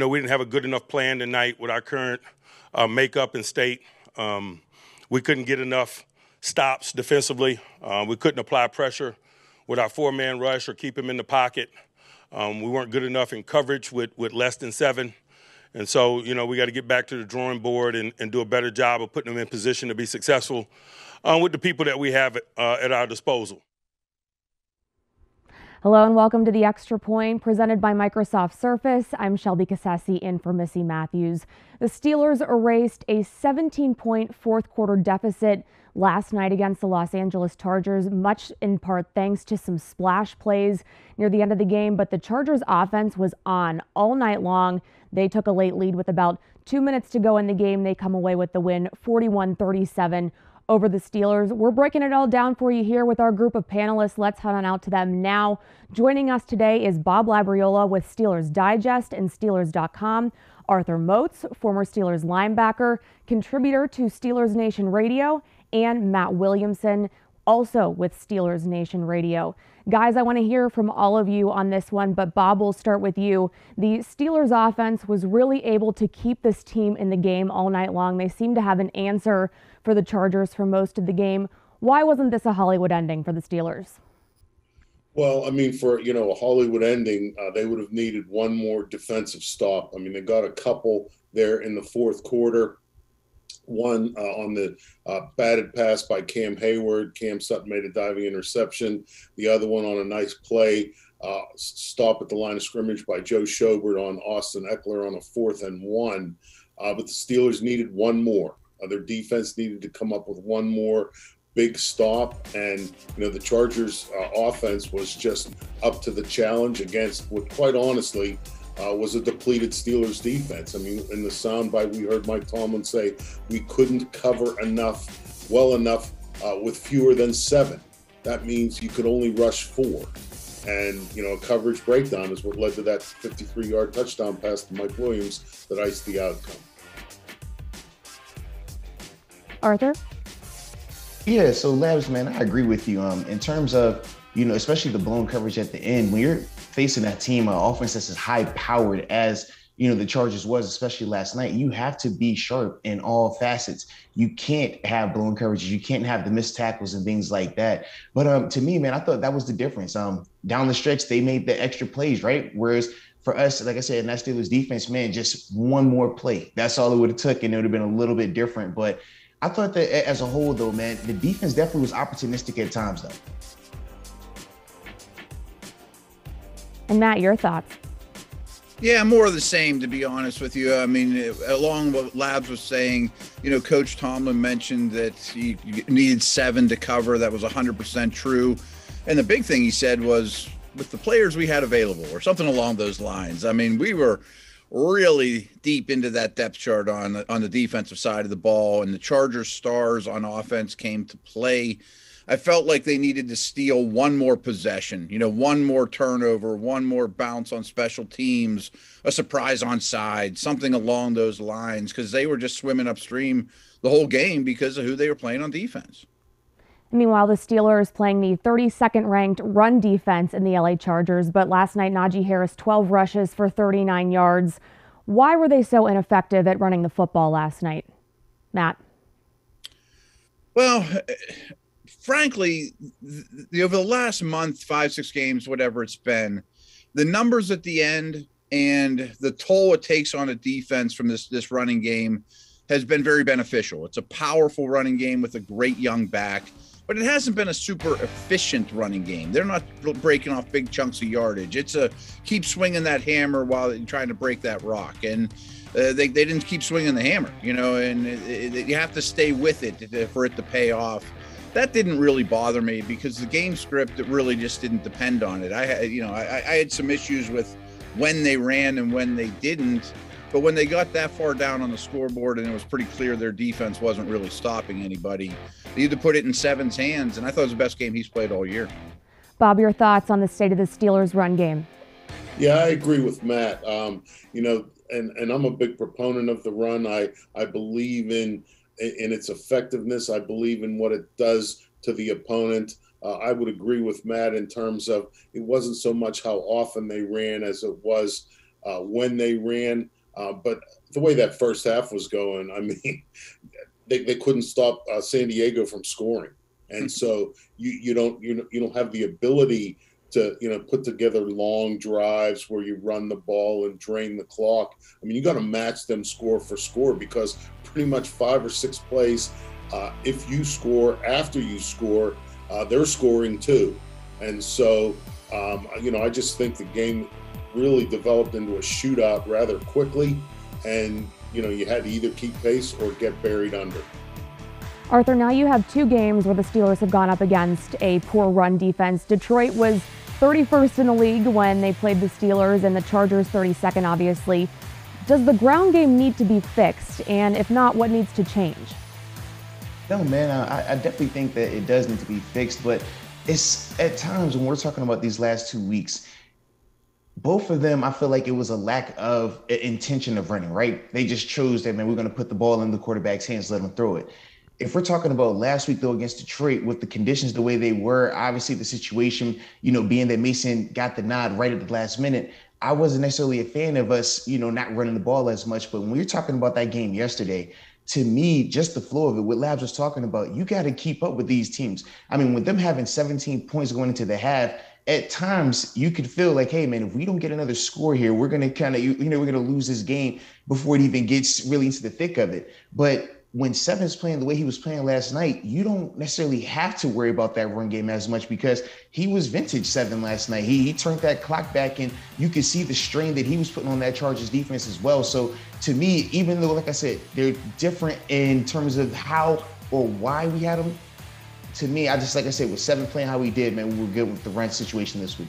we didn't have a good enough plan tonight with our current makeup and state. We couldn't get enough stops defensively. We couldn't apply pressure with our four-man rush or keep him in the pocket. We weren't good enough in coverage with less than 7. And so, we got to get back to the drawing board and do a better job of putting them in position to be successful with the people that we have at our disposal. Hello and welcome to the Extra Point presented by Microsoft Surface. I'm Shelby Cassesse in for Missy Matthews. The Steelers erased a 17-point fourth quarter deficit last night against the Los Angeles Chargers, much in part thanks to some splash plays near the end of the game. But the Chargers offense was on all night long. They took a late lead with about 2 minutes to go in the game. They come away with the win 41-37 over the Steelers. We're breaking it all down for you here with our group of panelists. Let's head on out to them now. Joining us today is Bob Labriola with Steelers Digest and Steelers.com, Arthur Moats, former Steelers linebacker, contributor to Steelers Nation Radio, and Matt Williamson, also with Steelers Nation Radio. Guys, I want to hear from all of you on this one, but Bob, we'll start with you. The Steelers offense was really able to keep this team in the game all night long. They seemed to have an answer for the Chargers for most of the game. Why wasn't this a Hollywood ending for the Steelers? Well, I mean, for, a Hollywood ending, they would have needed one more defensive stop. I mean, they got a couple there in the fourth quarter. One on the batted pass by Cam Hayward. Cam Sutton made a diving interception. The other one on a nice play, stop at the line of scrimmage by Joe Schobert on Austin Eckler on a 4th and 1. But the Steelers needed one more. Their defense needed to come up with one more big stop. And, the Chargers offense was just up to the challenge against what, quite honestly, was a depleted Steelers defense. I mean, in the soundbite, we heard Mike Tomlin say we couldn't cover well enough with fewer than 7. That means you could only rush 4. And, a coverage breakdown is what led to that 53-yard touchdown pass to Mike Williams that iced the outcome. Arthur? Yeah, so Labs, man, I agree with you. In terms of, especially the blown coverage at the end, when you're facing that team, an offense that's as high-powered as, the Chargers was, especially last night, you have to be sharp in all facets. You can't have blown coverages. You can't have the missed tackles and things like that. But to me, man, I thought that was the difference. Down the stretch, they made the extra plays, right? Whereas for us, like I said, in that Steelers defense, man, just one more play. That's all it would have took, and it would have been a little bit different. But I thought that as a whole, though, man, the defense definitely was opportunistic at times, though. And Matt, your thoughts? Yeah, more of the same, to be honest with you. I mean, along what Labs was saying, Coach Tomlin mentioned that you needed 7 to cover. That was 100% true. And the big thing he said was with the players we had available or something along those lines. I mean, we were really deep into that depth chart on the defensive side of the ball, and the Chargers stars on offense came to play. I felt like they needed to steal one more possession, one more turnover, one more bounce on special teams, a surprise on side, something along those lines, because they were just swimming upstream the whole game because of who they were playing on defense. Meanwhile, the Steelers playing the 32nd ranked run defense in the LA Chargers, but last night Najee Harris 12 rushes for 39 yards. Why were they so ineffective at running the football last night? Matt? Well, frankly, over the last month, 5-6 games, whatever it's been, the numbers at the end and the toll it takes on a defense from this running game has been very beneficial. It's a powerful running game with a great young back. But it hasn't been a super efficient running game. They're not breaking off big chunks of yardage. It's a keep swinging that hammer while you're trying to break that rock. And they didn't keep swinging the hammer, and you have to stay with it for it to pay off. That didn't really bother me because the game script, it really just didn't depend on it. I had some issues with when they ran and when they didn't. But when they got that far down on the scoreboard and it was pretty clear their defense wasn't really stopping anybody, they had to put it in Seven's hands, and I thought it was the best game he's played all year. Bob, your thoughts on the state of the Steelers run game? Yeah, I agree with Matt. And I'm a big proponent of the run. I believe in its effectiveness. I believe in what it does to the opponent. I would agree with Matt in terms of it wasn't so much how often they ran as it was when they ran. But the way that first half was going, I mean, they couldn't stop San Diego from scoring, and so you don't have the ability to put together long drives where you run the ball and drain the clock. I mean, you got to match them score for score, because pretty much 5 or 6 plays, if you score after you score, they're scoring too, and so I just think the game really developed into a shootout rather quickly, and you had to either keep pace or get buried under. Arthur, now you have 2 games where the Steelers have gone up against a poor run defense. Detroit was 31st in the league when they played the Steelers, and the Chargers 32nd, obviously. Does the ground game need to be fixed? And if not, what needs to change? No, man, I definitely think that it does need to be fixed, but it's at times when we're talking about these last 2 weeks, both of them, I feel like it was a lack of intention of running, right? They just chose that, man, we're going to put the ball in the quarterback's hands, let him throw it. If we're talking about last week, though, against Detroit, with the conditions the way they were, obviously the situation, being that Mason got the nod right at the last minute, I wasn't necessarily a fan of us, not running the ball as much. But when we were talking about that game yesterday, to me, just the flow of it, what Labs was talking about, you got to keep up with these teams. I mean, with them having 17 points going into the half, at times you could feel like, hey, man, if we don't get another score here, we're going to we're going to lose this game before it even gets really into the thick of it. But when Seven's playing the way he was playing last night, you don't necessarily have to worry about that run game as much, because he was vintage Seven last night. He turned that clock back, and you could see the strain that he was putting on that Chargers defense as well. So to me, even though, like I said, they're different in terms of how or why we had them, to me, I just, like I said, with Seven playing how he did, man, we were good with the run situation this week.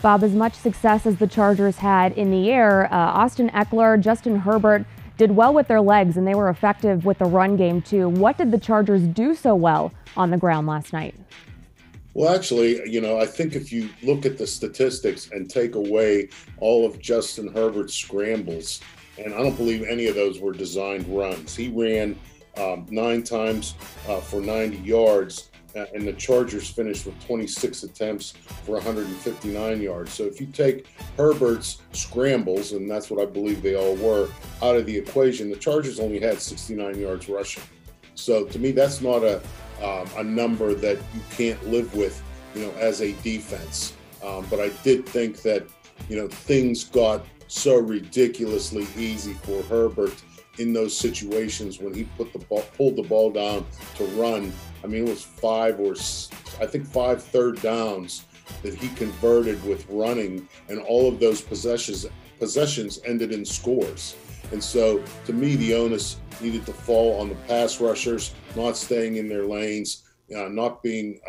Bob, as much success as the Chargers had in the air, Austin Eckler, Justin Herbert did well with their legs, and they were effective with the run game too. What did the Chargers do so well on the ground last night? Well, actually, I think if you look at the statistics and take away all of Justin Herbert's scrambles, and I don't believe any of those were designed runs. He ran 9 times for 90 yards, and the Chargers finished with 26 attempts for 159 yards. So if you take Herbert's scrambles, and that's what I believe they all were, out of the equation, the Chargers only had 69 yards rushing. So to me, that's not a number that you can't live with, as a defense. But I did think that, things got so ridiculously easy for Herbert in those situations when he pulled the ball down to run. I mean, it was 5 third downs that he converted with running, and all of those possessions ended in scores. And so, to me, the onus needed to fall on the pass rushers, not staying in their lanes, not being,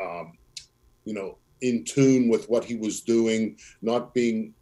in tune with what he was doing, not being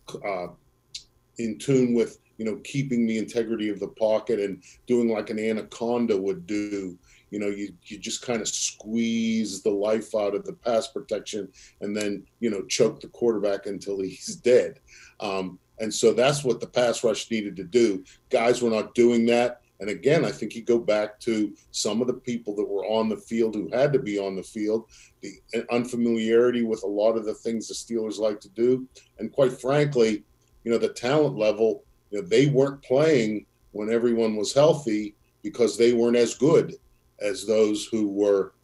in tune with, keeping the integrity of the pocket and doing like an anaconda would do. You just kind of squeeze the life out of the pass protection and then, choke the quarterback until he's dead. And so that's what the pass rush needed to do. Guys were not doing that. And again, I think you go back to some of the people that were on the field who had to be on the field, the unfamiliarity with a lot of the things the Steelers like to do. And quite frankly, the talent level, they weren't playing when everyone was healthy because they weren't as good as those who were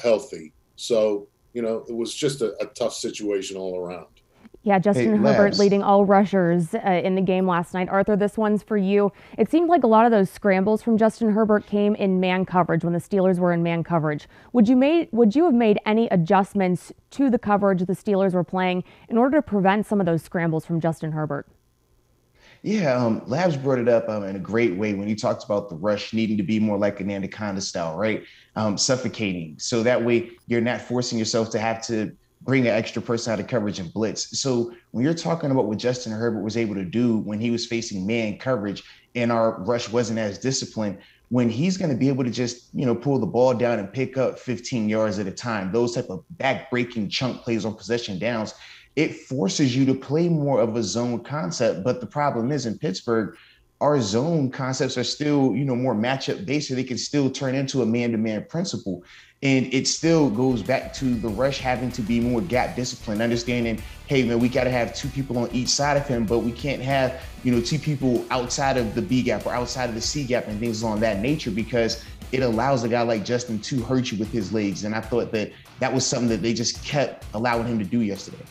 healthy. So, it was just a tough situation all around. Yeah, Justin Herbert leading all rushers in the game last night. Arthur, this one's for you. It seemed like a lot of those scrambles from Justin Herbert came in man coverage when the Steelers were in man coverage. Would you have made any adjustments to the coverage the Steelers were playing in order to prevent some of those scrambles from Justin Herbert? Yeah, Labs brought it up in a great way when he talked about the rush needing to be more like an anaconda style, right? Suffocating. So that way you're not forcing yourself to have to bring an extra person out of coverage and blitz. So when you're talking about what Justin Herbert was able to do when he was facing man coverage and our rush wasn't as disciplined, when he's going to be able to just, pull the ball down and pick up 15 yards at a time, those type of back-breaking chunk plays on possession downs, it forces you to play more of a zone concept. But the problem is in Pittsburgh, our zone concepts are still, more matchup based, so they can still turn into a man-to-man principle. And it still goes back to the rush having to be more gap disciplined, understanding, hey, man, we got to have two people on each side of him, but we can't have, two people outside of the B gap or outside of the C gap and things along that nature, because it allows a guy like Justin to hurt you with his legs. And I thought that was something that they just kept allowing him to do yesterday.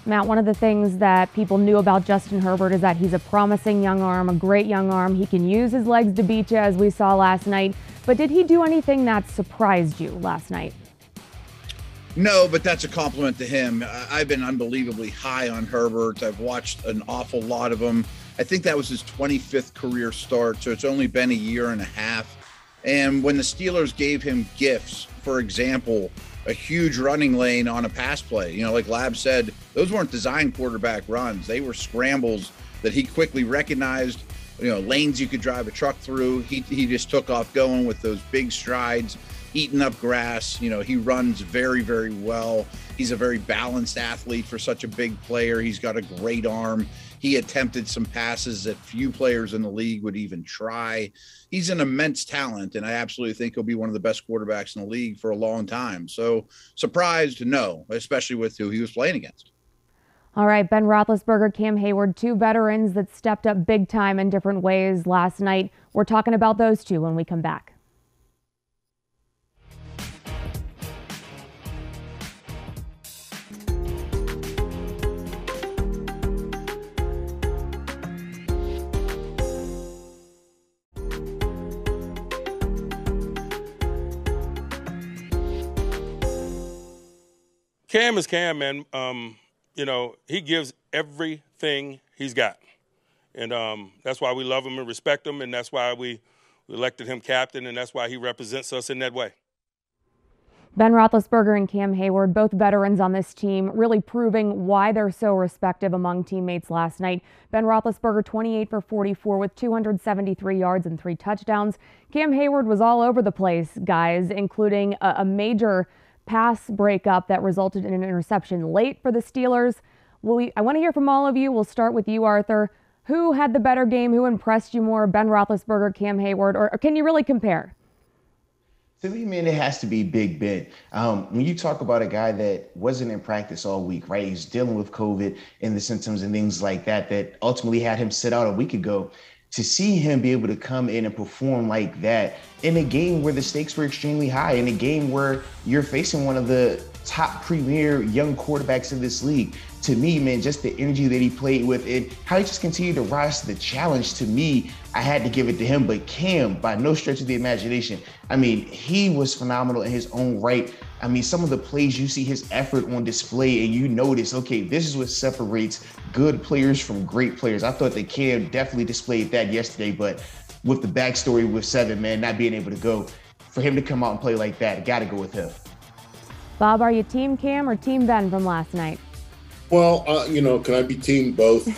Matt, one of the things that people knew about Justin Herbert is that he's a promising young arm, a great young arm. He can use his legs to beat you, as we saw last night. But did he do anything that surprised you last night? No, but that's a compliment to him. I've been unbelievably high on Herbert. I've watched an awful lot of him. I think that was his 25th career start, so it's only been a year and a half. And when the Steelers gave him gifts, for example, a huge running lane on a pass play, like Lab said, those weren't designed quarterback runs. They were scrambles that he quickly recognized, lanes you could drive a truck through. He just took off going with those big strides, eating up grass. He runs very, very well. He's a very balanced athlete for such a big player. He's got a great arm. He attempted some passes that few players in the league would even try. He's an immense talent, and I absolutely think he'll be one of the best quarterbacks in the league for a long time. So surprised? No, especially with who he was playing against. All right, Ben Roethlisberger, Cam Hayward, two veterans that stepped up big time in different ways last night. We're talking about those two when we come back. Cam is Cam, man. He gives everything he's got. And that's why we love him and respect him, and that's why we elected him captain, and that's why he represents us in that way. Ben Roethlisberger and Cam Hayward, both veterans on this team, really proving why they're so respected among teammates last night. Ben Roethlisberger 28 for 44 with 273 yards and 3 touchdowns. Cam Hayward was all over the place, guys, including a major pass breakup that resulted in an interception late for the Steelers. I want to hear from all of you. We'll start with you, Arthur. Who had the better game? Who impressed you more, Ben Roethlisberger, Cam Hayward, or can you really compare? To me, man, it has to be Big Ben. When you talk about a guy that wasn't in practice all week, right? He's dealing with COVID and the symptoms and things like that ultimately had him sit out a week ago. To see him be able to come in and perform like that in a game where the stakes were extremely high, in a game where you're facing one of the top premier young quarterbacks in this league. To me, man, just the energy that he played with and how he just continued to rise to the challenge, to me, I had to give it to him. But Cam, by no stretch of the imagination, he was phenomenal in his own right. Some of the plays, you see his effort on display and you notice, okay, this is what separates good players from great players. I thought that Cam definitely displayed that yesterday, but with the backstory with 7, man, not being able to go, for him to come out and play like that, got to go with him. Bob, are you team Cam or team Ben from last night? Well, can I be team both? I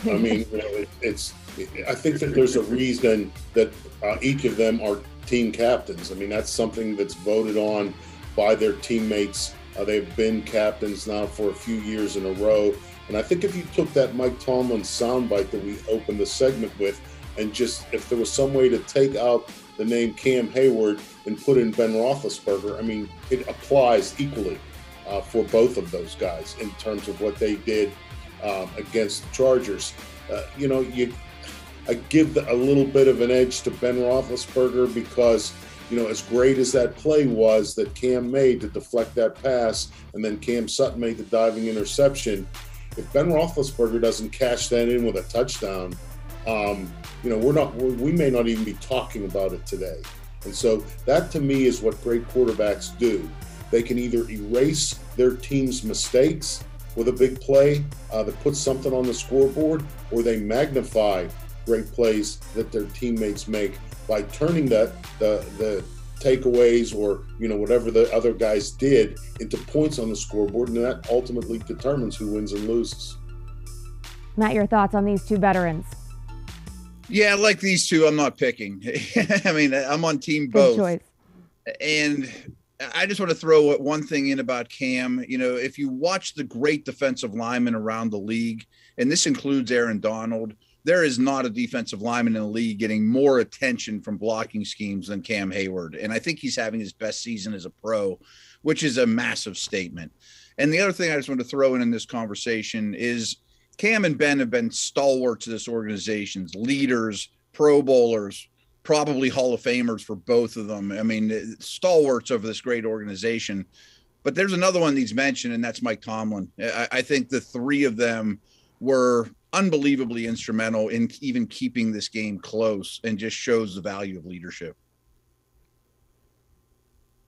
think that there's a reason that each of them are team captains. That's something that's voted on by their teammates. They've been captains now for a few years in a row. And I think if you took that Mike Tomlin soundbite that we opened the segment with, and just if there was some way to take out the name Cam Hayward and put in Ben Roethlisberger, it applies equally for both of those guys in terms of what they did against the Chargers. I give a little bit of an edge to Ben Roethlisberger because, as great as that play was that Cam made to deflect that pass, and then Cam Sutton made the diving interception, if Ben Roethlisberger doesn't cash that in with a touchdown, we may not even be talking about it today. And so that to me is what great quarterbacks do. They can either erase their team's mistakes with a big play that puts something on the scoreboard, or they magnify great plays that their teammates make by turning the takeaways or whatever the other guys did into points on the scoreboard, and that ultimately determines who wins and loses. Matt, your thoughts on these two veterans? Yeah, like these two, I'm not picking. I'm on team both. Good choice. And I just want to throw one thing in about Cam. If you watch the great defensive linemen around the league, and this includes Aaron Donald, there is not a defensive lineman in the league getting more attention from blocking schemes than Cam Hayward. And I think he's having his best season as a pro, which is a massive statement. And the other thing I just want to throw in this conversation is Cam and Ben have been stalwarts of this organization's leaders, Pro Bowlers, probably Hall of Famers for both of them. I mean, stalwarts of this great organization. But there's another one he's mentioned, and that's Mike Tomlin. I think the three of them were unbelievably instrumental in even keeping this game close, and just shows the value of leadership.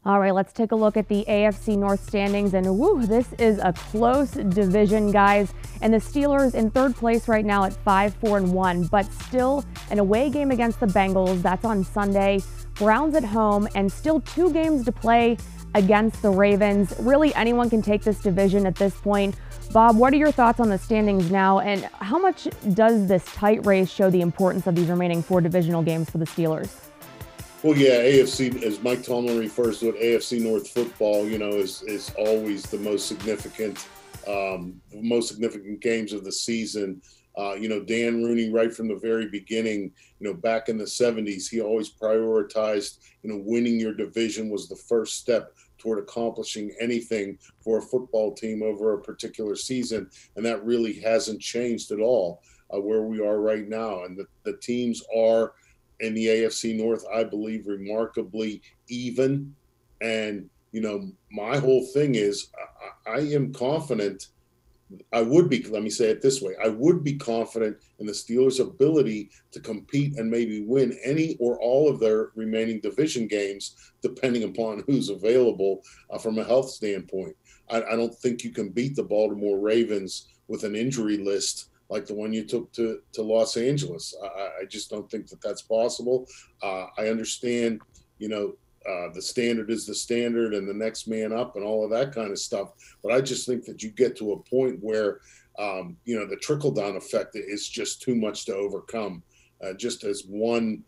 All right, let's take a look at the AFC North standings, and woo, this is a close division, guys. And the Steelers in third place right now at 5-4-1, but still an away game against the Bengals. That's on Sunday. Browns at home, and still 2 games to play against the Ravens. Really, anyone can take this division at this point. Bob, what are your thoughts on the standings now, and how much does this tight race show the importance of these remaining 4 divisional games for the Steelers? Well, yeah, AFC, as Mike Tomlin refers to it, AFC North football, is always the most significant games of the season. Dan Rooney, right from the very beginning, back in the 70s, he always prioritized, winning your division was the first step toward accomplishing anything for a football team over a particular season. And that really hasn't changed at all where we are right now. And the teams are in the AFC North, I believe, remarkably even. And, my whole thing is I am confident. Let me say it this way. I would be confident in the Steelers' ability to compete and maybe win any or all of their remaining division games, depending upon who's available from a health standpoint. I don't think you can beat the Baltimore Ravens with an injury list like the one you took to Los Angeles. I just don't think that that's possible. I understand, the standard is the standard and the next man up and all of that kind of stuff. But I just think that you get to a point where, the trickle-down effect is just too much to overcome. Just as one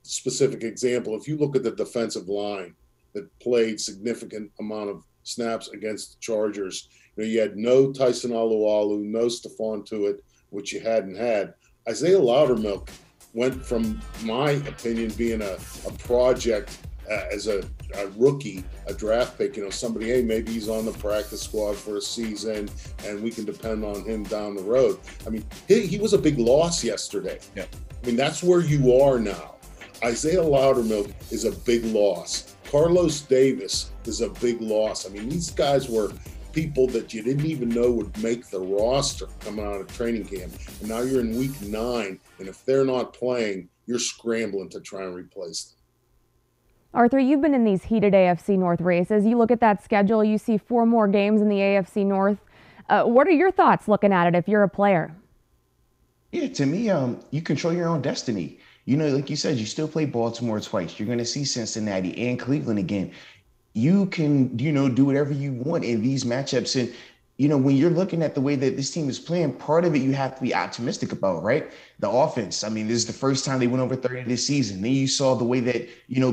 specific example, if you look at the defensive line that played significant amount of snaps against the Chargers, you had no Tyson Alualu, no Stephon Tuitt, which you hadn't had. Isaiah Loudermilk went from, my opinion, being a project as a rookie, a draft pick, somebody, hey, maybe he's on the practice squad for a season and we can depend on him down the road. I mean, he was a big loss yesterday. Yeah. I mean, that's where you are now. Isaiah Loudermilk is a big loss. Carlos Davis is a big loss. I mean, these guys were people that you didn't even know would make the roster coming out of training camp. And now you're in week 9, and if they're not playing, you're scrambling to try and replace them. Arthur, you've been in these heated AFC North races. You look at that schedule, you see 4 more games in the AFC North. What are your thoughts looking at it if you're a player? Yeah, to me, you control your own destiny. Like you said, you still play Baltimore twice. You're going to see Cincinnati and Cleveland again. You can, do whatever you want in these matchups. And, when you're looking at the way that this team is playing, part of it you have to be optimistic about, right? The offense. I mean, this is the first time they went over 30 this season. Then you saw the way that,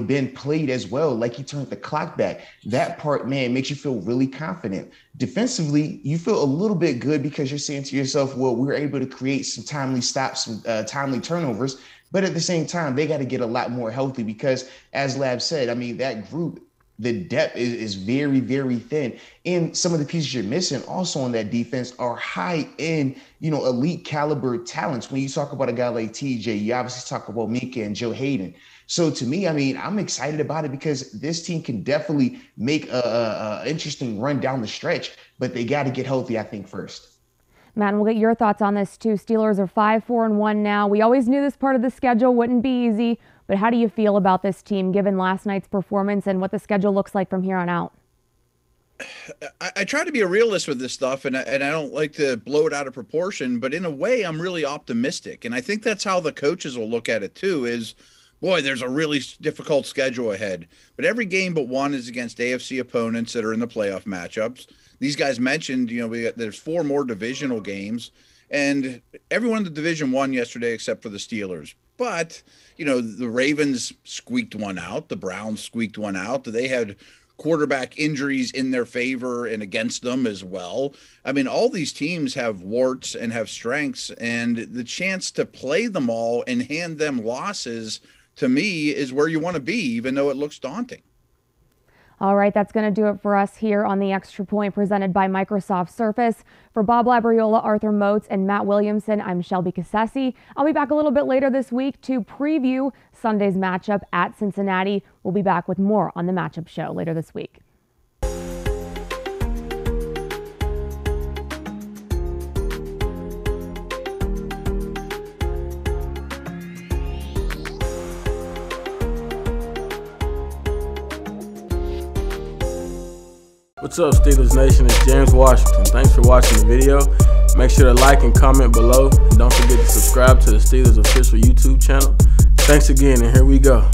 Ben played as well. Like he turned the clock back. That part, man, makes you feel really confident. Defensively, you feel a little bit good because you're saying to yourself, well, we were able to create some timely stops, some timely turnovers. But at the same time, they got to get a lot more healthy because, as Lab said, I mean, that group, the depth is very, very thin. And some of the pieces you're missing also on that defense are high end, elite caliber talents. When you talk about a guy like TJ, you obviously talk about Mika and Joe Hayden. So to me, I mean, I'm excited about it because this team can definitely make a interesting run down the stretch, but they got to get healthy, I think, first. Matt, we'll get your thoughts on this too. Steelers are 5-4-1 now. We always knew this part of the schedule wouldn't be easy, but how do you feel about this team given last night's performance and what the schedule looks like from here on out? I try to be a realist with this stuff, and I don't like to blow it out of proportion, but in a way, I'm really optimistic. And I think that's how the coaches will look at it too, is, boy, there's a really difficult schedule ahead. But every game but one is against AFC opponents that are in the playoff matchups. These guys mentioned, there's 4 more divisional games, and everyone in the division won yesterday except for the Steelers. But, the Ravens squeaked one out. The Browns squeaked one out. They had quarterback injuries in their favor and against them as well. I mean, all these teams have warts and have strengths, and the chance to play them all and hand them losses, to me, is where you want to be, even though it looks daunting. All right, that's going to do it for us here on the Extra Point presented by Microsoft Surface. For Bob Labriola, Arthur Moats, and Matt Williamson, I'm Shelby Cassesse. I'll be back a little bit later this week to preview Sunday's matchup at Cincinnati. We'll be back with more on the matchup show later this week. What's up, Steelers Nation? It's James Washington. Thanks for watching the video. Make sure to like and comment below. And don't forget to subscribe to the Steelers official YouTube channel. Thanks again, and here we go.